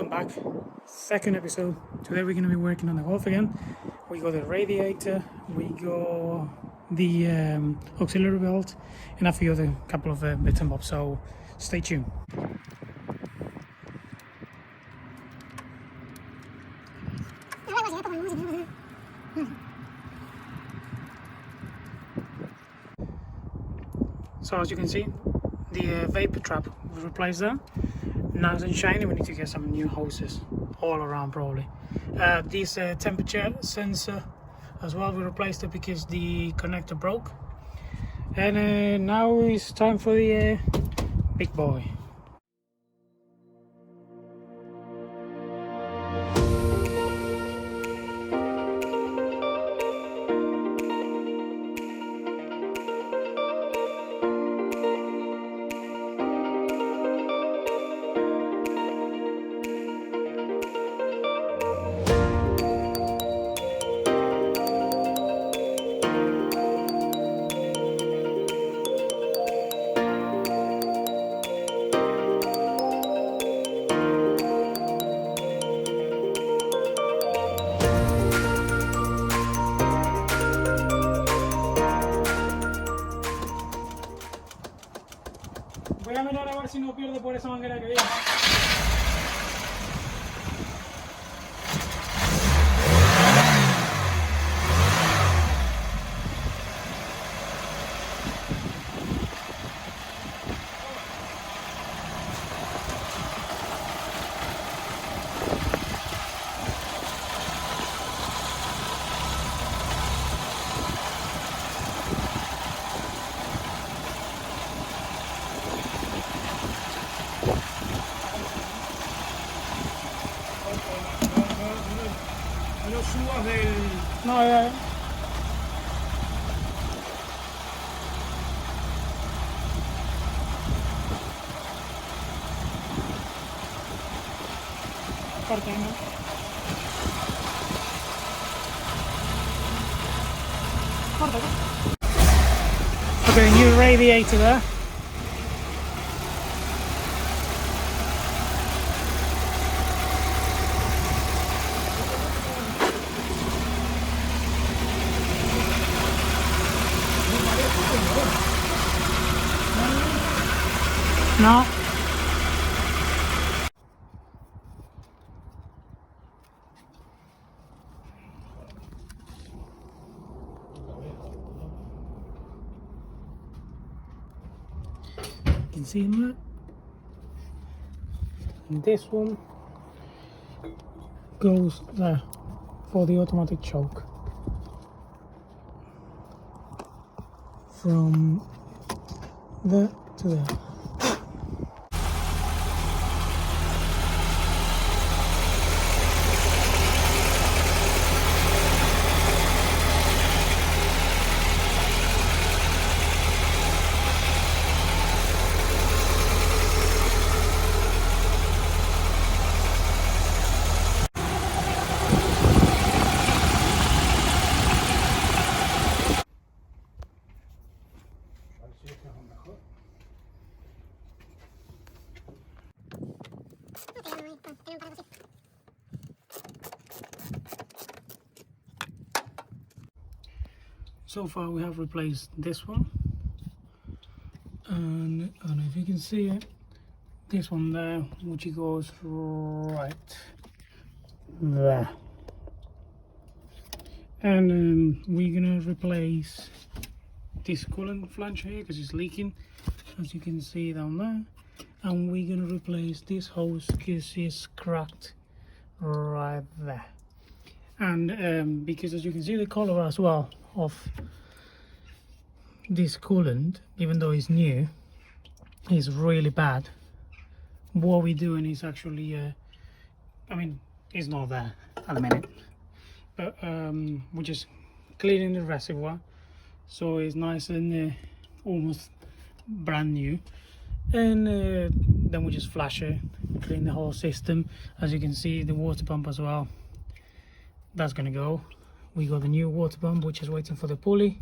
welcome back. Second episode. Today we're going to be working on the Golf again. We got the radiator, we got the auxiliary belt, and a few other couple of bits and bobs. So stay tuned. So as you can see, the vapor trap we replaced that. Nice and shiny. We need to get some new hoses all around probably. This temperature sensor as well, we replaced it because the connector broke. And now it's time for the big boy. Voy a mirar a ver si no pierde por esa manguera que viene. No subas del... No, ya. Corta, ¿no? Corta, corta. Okay, new radiator there. No. You can see that. And this one goes there for the automatic choke. From there to there. So far we have replaced this one, and I don't know if you can see it, this one there, which goes right there. And we're gonna replace this coolant flange here because it's leaking, as you can see down there. And we're gonna replace this hose because it's cracked right there. And because as you can see, the color as well of this coolant, even though it's new, is really bad. What we're doing is actually I mean, it's not there at the minute, but we're just cleaning the reservoir so it's nice and almost brand new. And then we just flash it, clean the whole system. As you can see, the water pump as well, that's gonna go. We got the new water pump which is waiting for the pulley.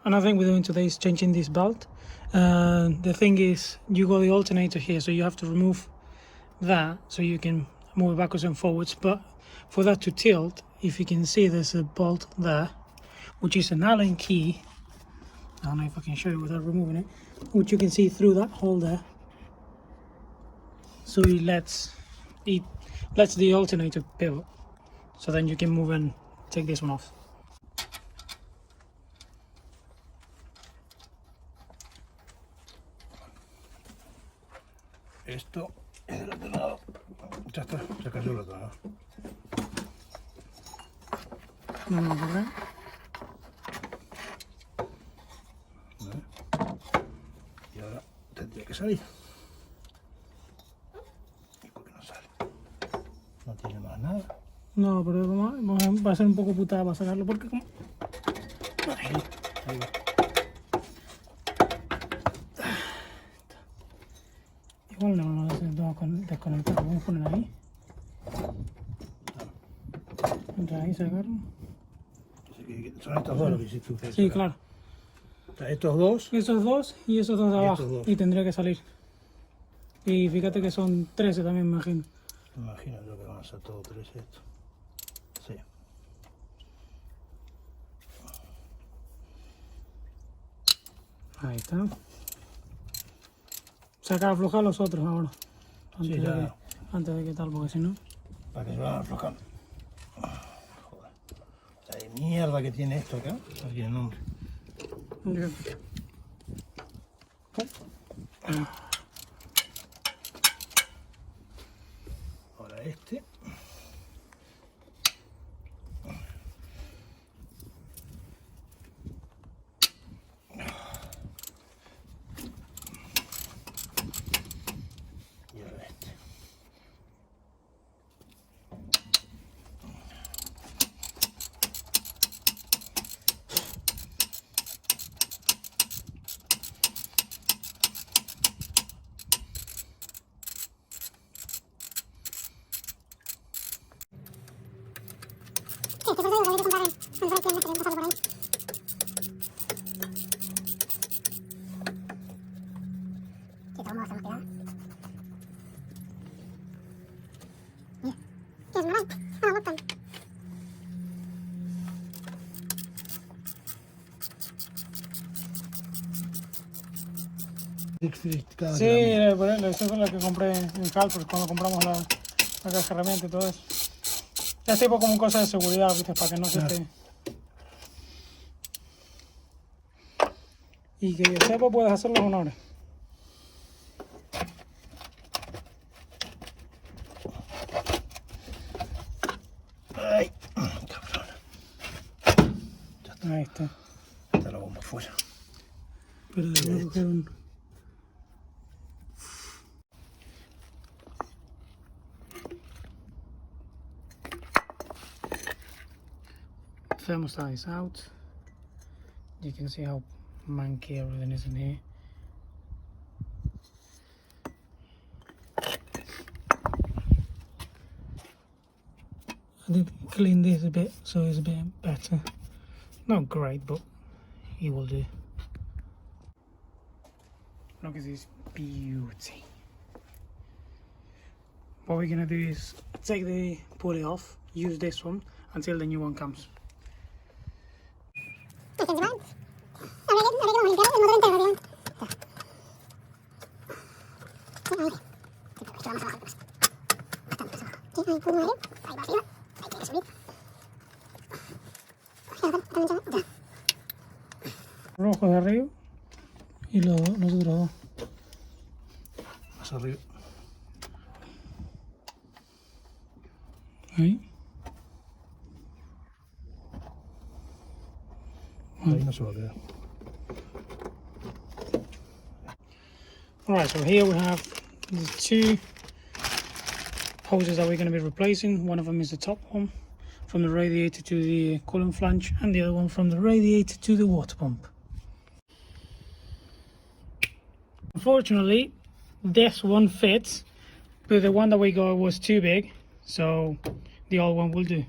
another thing we're doing today is changing this belt. The thing is, you got the alternator here, so you have to remove that so you can move it backwards and forwards. But for that to tilt, if you can see, there's a bolt there, which is an Allen key. I don't know if I can show you without removing it, which you can see through that hole there. So it lets the alternator pivot, so then you can move and take this one off. Esto es del otro lado. Ya está, se cayó el otro lado. No, ¿verdad? Y ahora tendría que salir. ¿Y por qué no sale? No tiene más nada. No, pero va a ser un poco putada para sacarlo porque como... Ahí va. Igual no desconectar, lo vamos a poner ahí. Entra ahí, sacarlo. Son estos dos los que hiciste tú. Sí, claro. O sea, estos dos. Esos dos y esos dos de Y abajo. estos dos. Y tendría que salir. Y fíjate que son 13 también, me imagino. Me imagino yo que van a ser todos 3 estos. Sí. Ahí está. Sacar, aflojar los otros ahora. Sí, ya. Antes de que tal, porque si no... Para que se vayan aflojando. Joder. La de mierda que tiene esto acá. No tiene nombre. Ahora este. Y ahora este. Sí, por ejemplo, esas son las que compré en Calpers cuando compramos la caja de herramientas y todo eso. Es tipo como cosa de seguridad, ¿viste? Para que no se esté... Y que yo sepa, puedes hacer los honores. Ay, cabrón. Ya está. Ahí está. Está la bomba fuera. Pero voy a coger un... Thermostat is out. You can see how manky everything is in here. I did clean this a bit so it's a bit better. Not great, but it will do. Look at this beauty. What we're gonna do is take the pulley off, use this one until the new one comes. Rojo de arriba y los otros dos. Más arriba. Ahí. Ahí no se va a quedar. Alright, so here we have the two hoses that we're going to be replacing. One of them is the top one from the radiator to the coolant flange, and the other one from the radiator to the water pump. Unfortunately, this one fits, but the one that we got was too big, so the old one will do.